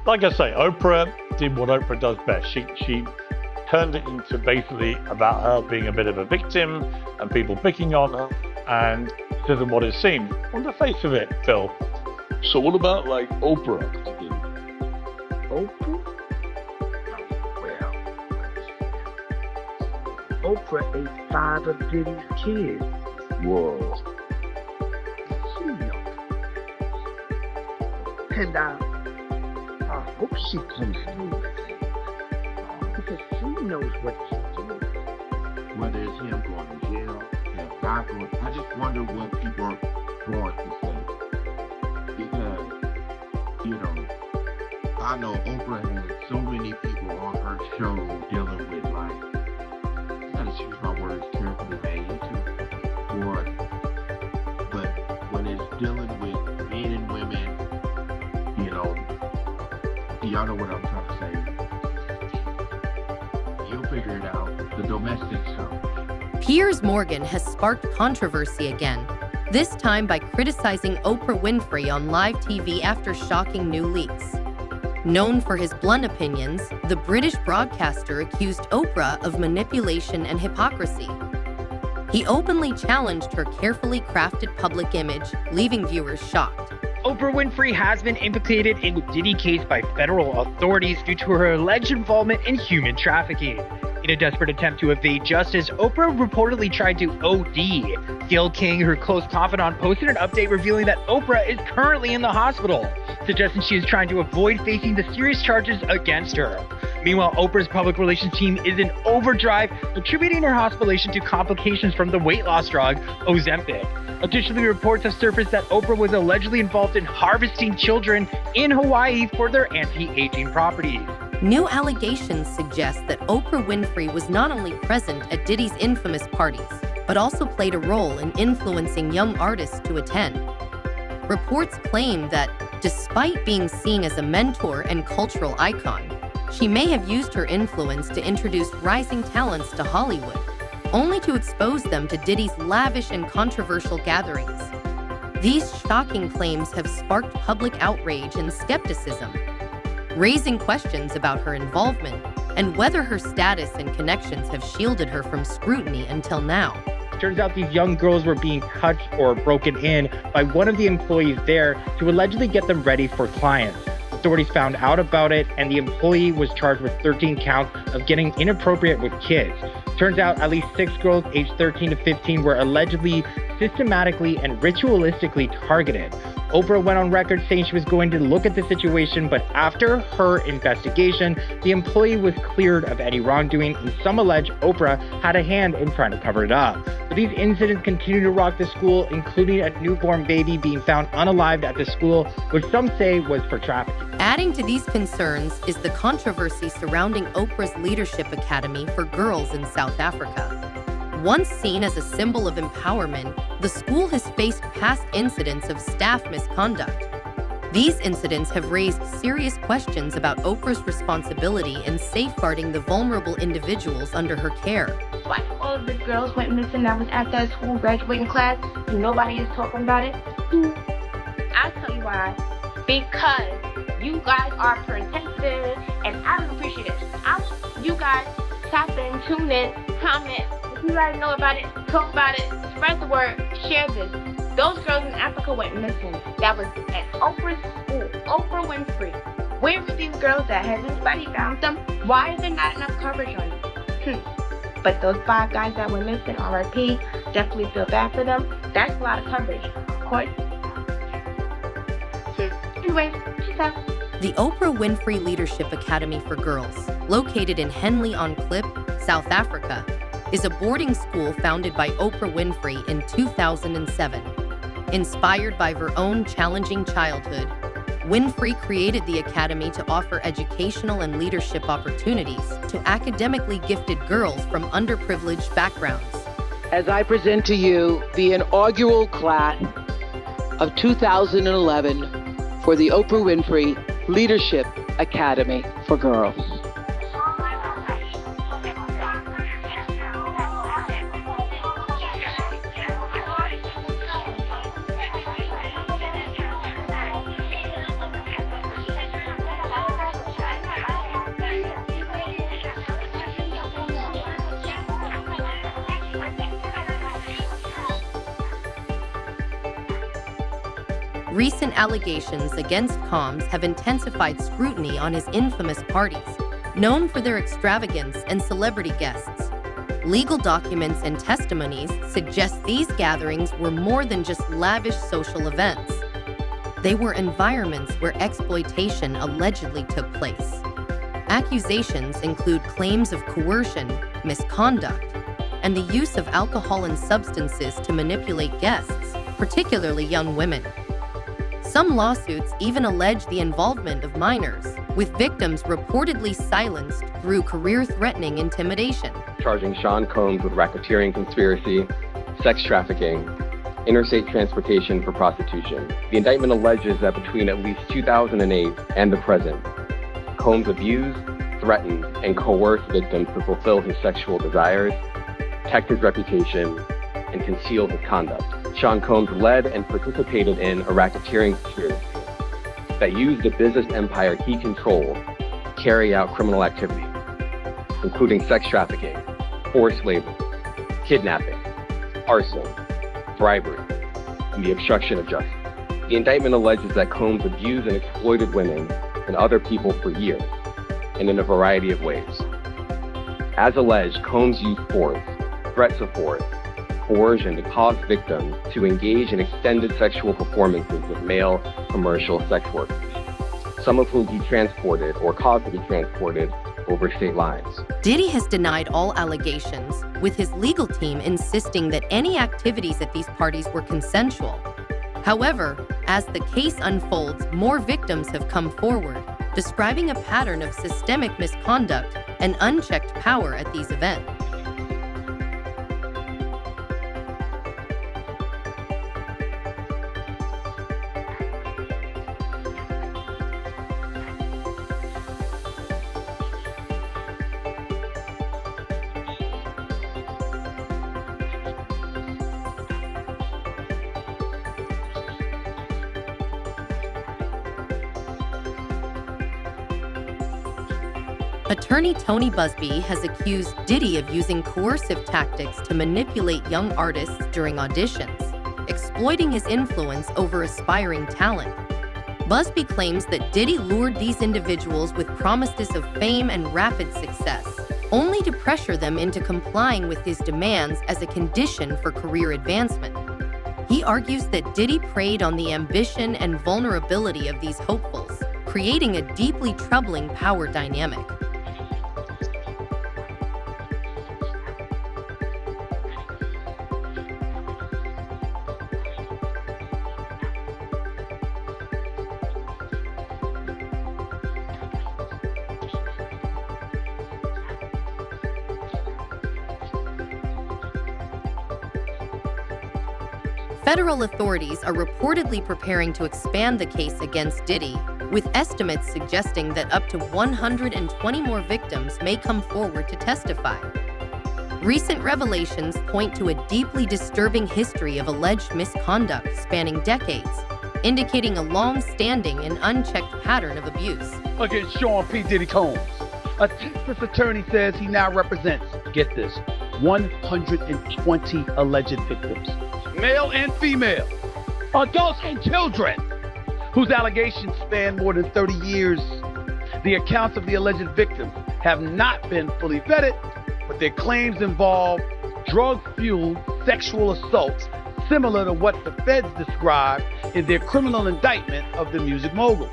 Like I say, Oprah did what Oprah does best. She turned it into basically about her being a bit of a victim and people picking on her, and it isn't what it seemed on the face of it, Phil. So what about like Oprah? Oprah? Well, Oprah ate 5 of Diddy's kids. Whoa. She knows. And I hope she comes through with it. Because she knows what she's doing. Whether it's him going to jail, him not going, I just wonder what people are going to say. Because, I know Oprah had so many people on her show dealing with, like, I gotta choose my words carefully, man, you too. But when it's dealing with men and women, y'all know what I'm trying to say. You'll figure it out. The domestic stuff. Piers Morgan has sparked controversy again, this time by criticizing Oprah Winfrey on live TV after shocking new leaks. Known for his blunt opinions, the British broadcaster accused Oprah of manipulation and hypocrisy. He openly challenged her carefully crafted public image, leaving viewers shocked. Oprah Winfrey has been implicated in the Diddy case by federal authorities due to her alleged involvement in human trafficking. In a desperate attempt to evade justice, Oprah reportedly tried to OD. Gayle King, her close confidant, posted an update revealing that Oprah is currently in the hospital, suggesting she is trying to avoid facing the serious charges against her. Meanwhile, Oprah's public relations team is in overdrive, attributing her hospitalization to complications from the weight loss drug Ozempic. Additionally, reports have surfaced that Oprah was allegedly involved in harvesting children in Hawaii for their anti-aging properties. New allegations suggest that Oprah Winfrey was not only present at Diddy's infamous parties, but also played a role in influencing young artists to attend. Reports claim that, despite being seen as a mentor and cultural icon, she may have used her influence to introduce rising talents to Hollywood, only to expose them to Diddy's lavish and controversial gatherings. These shocking claims have sparked public outrage and skepticism, raising questions about her involvement and whether her status and connections have shielded her from scrutiny until now. Turns out these young girls were being touched or broken in by one of the employees there to allegedly get them ready for clients. Authorities found out about it, and the employee was charged with 13 counts of getting inappropriate with kids. Turns out at least 6 girls aged 13 to 15 were allegedly systematically and ritualistically targeted. Oprah went on record saying she was going to look at the situation, but after her investigation, the employee was cleared of any wrongdoing, and some allege Oprah had a hand in trying to cover it up. But these incidents continue to rock the school, including a newborn baby being found unalived at the school, which some say was for trafficking. Adding to these concerns is the controversy surrounding Oprah's Leadership Academy for Girls in South Africa. Once seen as a symbol of empowerment, the school has faced past incidents of staff misconduct. These incidents have raised serious questions about Oprah's responsibility in safeguarding the vulnerable individuals under her care. Why all of the girls went missing that was at that school graduating class and nobody is talking about it? I'll tell you why. Because you guys are protected and I don't appreciate it. I want you guys tap in, tune in, comment. If you guys know about it, talk about it, spread the word, share this. Those girls in Africa went missing. That was at Oprah's school, Oprah Winfrey. Where were these girls at? Has anybody found them? Why is there not enough coverage on it? But those 5 guys that went missing, RIP, definitely feel bad for them. That's a lot of coverage, of course. Anyway, peace out. The Oprah Winfrey Leadership Academy for Girls, located in Henley-on-Klip, South Africa, is a boarding school founded by Oprah Winfrey in 2007. Inspired by her own challenging childhood, Winfrey created the academy to offer educational and leadership opportunities to academically gifted girls from underprivileged backgrounds. As I present to you the inaugural class of 2011 for the Oprah Winfrey Leadership Academy for Girls. Recent allegations against Combs have intensified scrutiny on his infamous parties, known for their extravagance and celebrity guests. Legal documents and testimonies suggest these gatherings were more than just lavish social events. They were environments where exploitation allegedly took place. Accusations include claims of coercion, misconduct, and the use of alcohol and substances to manipulate guests, particularly young women. Some lawsuits even allege the involvement of minors, with victims reportedly silenced through career-threatening intimidation. Charging Sean Combs with racketeering conspiracy, sex trafficking, interstate transportation for prostitution. The indictment alleges that between at least 2008 and the present, Combs abused, threatened, and coerced victims to fulfill his sexual desires, protect his reputation, and conceal his conduct. Sean Combs led and participated in a racketeering conspiracy that used the business empire he controlled to carry out criminal activity, including sex trafficking, forced labor, kidnapping, arson, bribery, and the obstruction of justice. The indictment alleges that Combs abused and exploited women and other people for years, and in a variety of ways. As alleged, Combs used force, threats of force, coercion to cause victims to engage in extended sexual performances with male commercial sex workers, some of whom he transported or caused to be transported over state lines. Diddy has denied all allegations, with his legal team insisting that any activities at these parties were consensual. However, as the case unfolds, more victims have come forward, describing a pattern of systemic misconduct and unchecked power at these events. Attorney Tony Busby has accused Diddy of using coercive tactics to manipulate young artists during auditions, exploiting his influence over aspiring talent. Busby claims that Diddy lured these individuals with promises of fame and rapid success, only to pressure them into complying with his demands as a condition for career advancement. He argues that Diddy preyed on the ambition and vulnerability of these hopefuls, creating a deeply troubling power dynamic. Federal authorities are reportedly preparing to expand the case against Diddy, with estimates suggesting that up to 120 more victims may come forward to testify. Recent revelations point to a deeply disturbing history of alleged misconduct spanning decades, indicating a long-standing and unchecked pattern of abuse. Against Sean P. Diddy Combs, a Texas attorney says he now represents, get this, 120 alleged victims, male and female, adults and children, whose allegations span more than 30 years. The accounts of the alleged victims have not been fully vetted, but their claims involve drug-fueled sexual assaults similar to what the feds described in their criminal indictment of the music mogul.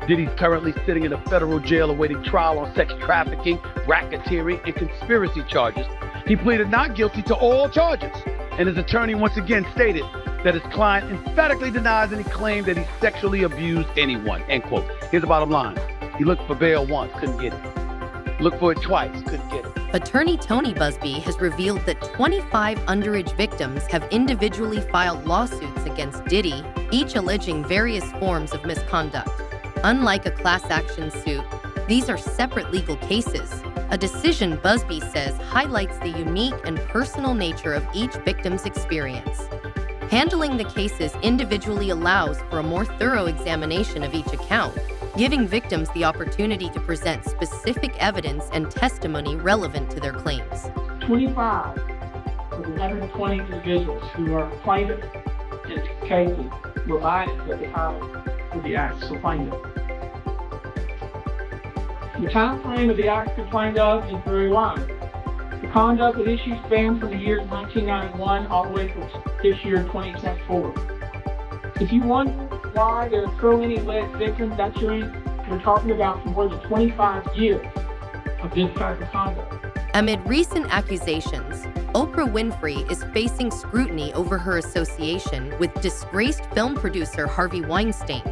Diddy's currently sitting in a federal jail awaiting trial on sex trafficking, racketeering, and conspiracy charges. He pleaded not guilty to all charges, and his attorney once again stated that his client emphatically denies any claim that he sexually abused anyone, end quote. Here's the bottom line. He looked for bail once, couldn't get it. Looked for it twice, couldn't get it. Attorney Tony Busby has revealed that 25 underage victims have individually filed lawsuits against Diddy, each alleging various forms of misconduct. Unlike a class action suit, these are separate legal cases. A decision, Busby says, highlights the unique and personal nature of each victim's experience. Handling the cases individually allows for a more thorough examination of each account, giving victims the opportunity to present specific evidence and testimony relevant to their claims. 25 of 120 individuals who are plaintiffs in these cases relies at the time of the acts complained of. The time frame of the acts complained of is very wide. The conduct at issue spans from the years 1991 all the way to this year, 2024. If you wonder why there are so many alleged victims, that's your answer. We're talking about more than 25 years of this type of conduct. Amid recent accusations, Oprah Winfrey is facing scrutiny over her association with disgraced film producer Harvey Weinstein.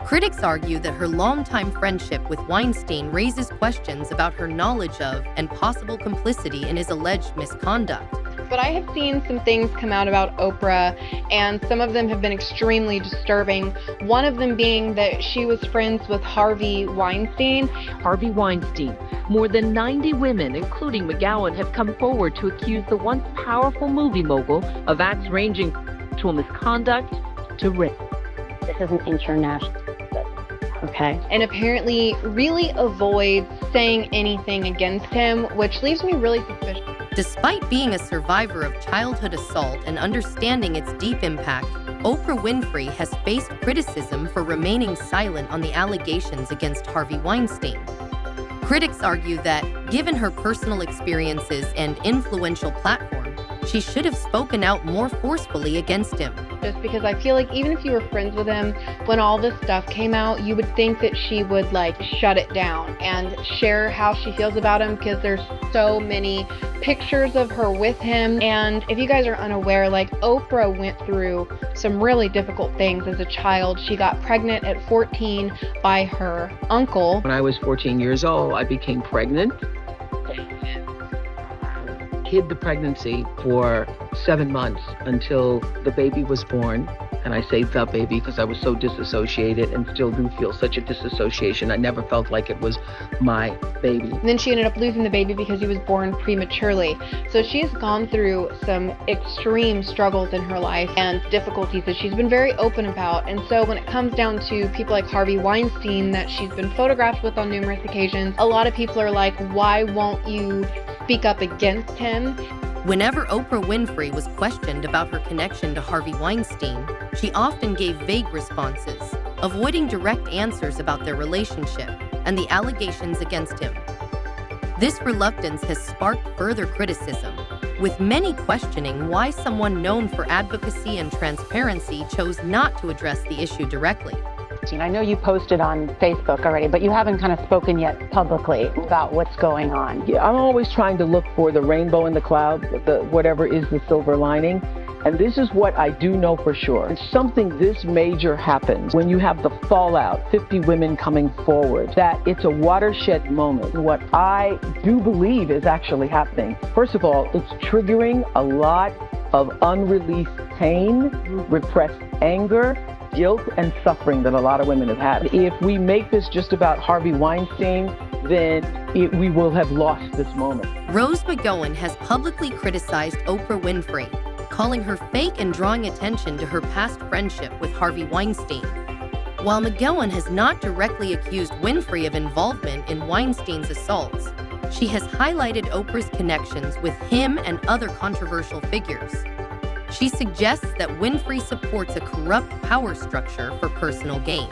Critics argue that her longtime friendship with Weinstein raises questions about her knowledge of and possible complicity in his alleged misconduct. But I have seen some things come out about Oprah, and some of them have been extremely disturbing. One of them being that she was friends with Harvey Weinstein. Harvey Weinstein. More than 90 women, including McGowan, have come forward to accuse the once powerful movie mogul of acts ranging from misconduct to rape. This is an international business, okay? And apparently really avoids saying anything against him, which leaves me really suspicious. Despite being a survivor of childhood assault and understanding its deep impact, Oprah Winfrey has faced criticism for remaining silent on the allegations against Harvey Weinstein. Critics argue that, given her personal experiences and influential platform, she should have spoken out more forcefully against him. Just because I feel like even if you were friends with him, when all this stuff came out, you would think that she would shut it down and share how she feels about him, because there's so many pictures of her with him. And if you guys are unaware, Oprah went through some really difficult things as a child. She got pregnant at 14 by her uncle. When I was 14 years old, I became pregnant. Hid the pregnancy for 7 months until the baby was born. And I say the baby because I was so disassociated and still do feel such a disassociation. I never felt like it was my baby. And then she ended up losing the baby because he was born prematurely. So she's gone through some extreme struggles in her life and difficulties that she's been very open about. And so when it comes down to people like Harvey Weinstein that she's been photographed with on numerous occasions, a lot of people are like, why won't you speak up against him? Whenever Oprah Winfrey was questioned about her connection to Harvey Weinstein, she often gave vague responses, avoiding direct answers about their relationship and the allegations against him. This reluctance has sparked further criticism, with many questioning why someone known for advocacy and transparency chose not to address the issue directly. I know you posted on Facebook already, but you haven't kind of spoken yet publicly about what's going on. Yeah, I'm always trying to look for the rainbow in the cloud, whatever is the silver lining. And this is what I do know for sure. When something this major happens, when you have the fallout, 50 women coming forward, that it's a watershed moment. What I do believe is actually happening. First of all, it's triggering a lot of unreleased pain, repressed anger, guilt and suffering that a lot of women have had. If we make this just about Harvey Weinstein, then we will have lost this moment. Rose McGowan has publicly criticized Oprah Winfrey, calling her fake and drawing attention to her past friendship with Harvey Weinstein. While McGowan has not directly accused Winfrey of involvement in Weinstein's assaults, she has highlighted Oprah's connections with him and other controversial figures. She suggests that Winfrey supports a corrupt power structure for personal gain.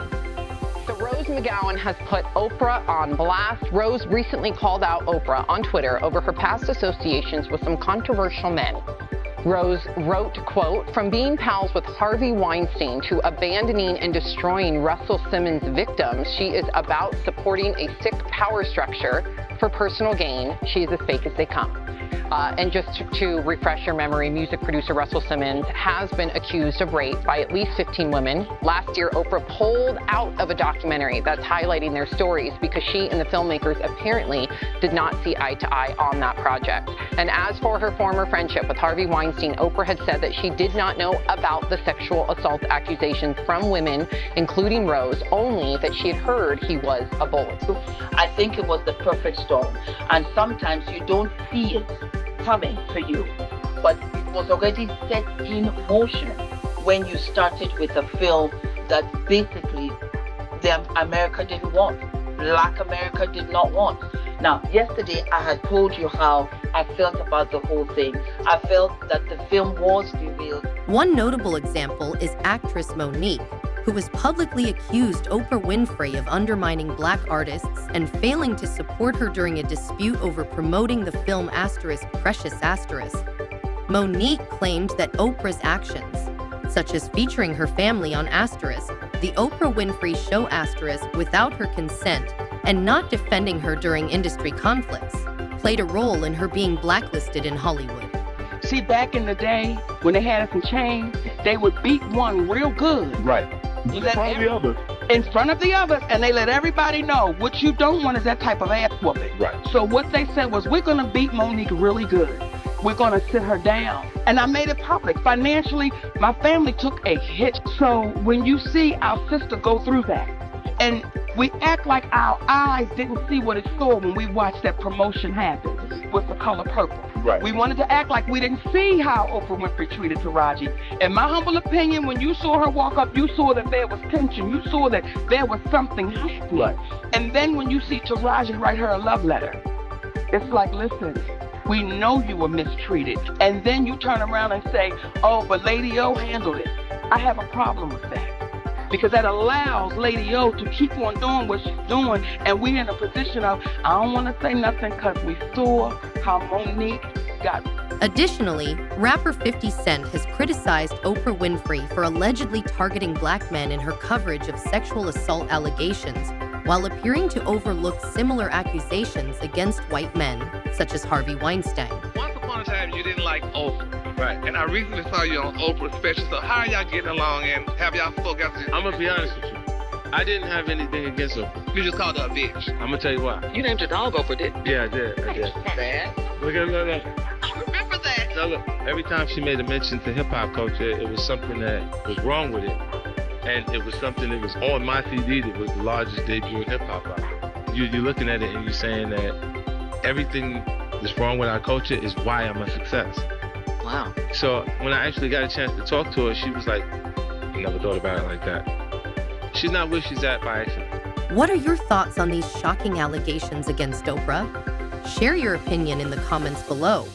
So Rose McGowan has put Oprah on blast. Rose recently called out Oprah on Twitter over her past associations with some controversial men. Rose wrote, quote, "From being pals with Harvey Weinstein to abandoning and destroying Russell Simmons' victims, she is about supporting a sick power structure for personal gain. She is as fake as they come." And just to refresh your memory, music producer Russell Simmons has been accused of rape by at least 15 women. Last year, Oprah pulled out of a documentary that's highlighting their stories because she and the filmmakers apparently did not see eye to eye on that project. And as for her former friendship with Harvey Weinstein, Oprah had said that she did not know about the sexual assault accusations from women, including Rose, only that she had heard he was a bully. I think it was the perfect storm. And sometimes you don't see it coming for you, but it was already set in motion when you started with a film that basically America didn't want. Black America did not want. Now, yesterday I had told you how I felt about the whole thing. I felt that the film was derailed. One notable example is actress Monique, who was publicly accused Oprah Winfrey of undermining Black artists and failing to support her during a dispute over promoting the film Precious Asterisk. Monique claimed that Oprah's actions, such as featuring her family on Asterisk, the Oprah Winfrey Show Asterisk without her consent, and not defending her during industry conflicts, played a role in her being blacklisted in Hollywood. See, back in the day, when they had us in chains, they would beat one real good. Right. In front of the others. In front of the others, and they let everybody know what you don't want is that type of ass whooping. Right. So what they said was, we're gonna beat Monique really good. We're gonna sit her down. And I made it public. Financially, my family took a hit. So when you see our sister go through that, and we act like our eyes didn't see what it saw when we watched that promotion happen with The Color Purple. Right. We wanted to act like we didn't see how Oprah Winfrey treated Taraji. In my humble opinion, when you saw her walk up, you saw that there was tension. You saw that there was something happening. Right. And then when you see Taraji write her a love letter, it's like, listen, we know you were mistreated. And then you turn around and say, oh, but Lady O handled it. I have a problem with that. Because that allows Lady O to keep on doing what she's doing, and we're in a position of, I don't want to say nothing because we saw how Monique got. Additionally, rapper 50 Cent has criticized Oprah Winfrey for allegedly targeting Black men in her coverage of sexual assault allegations, while appearing to overlook similar accusations against white men, such as Harvey Weinstein. Once upon a time, you didn't like Oprah. Right. And I recently saw you on Oprah special, so how are y'all getting along and have y'all spoke out to? I'm gonna be honest with you. I didn't have anything against Oprah. You just called her a bitch. I'm gonna tell you why. You named your dog Oprah, didn't you? Yeah, I did. Sad. Look. I remember that. Now look, every time she made a mention to hip-hop culture, it was something that was wrong with it. And it was something that was on my CD that was the largest debut in hip-hop album. You're looking at it and you're saying that everything that's wrong with our culture is why I'm a success. Wow. So when I actually got a chance to talk to her, she was like, I never thought about it like that. She's not where she's at by accident. What are your thoughts on these shocking allegations against Oprah? Share your opinion in the comments below.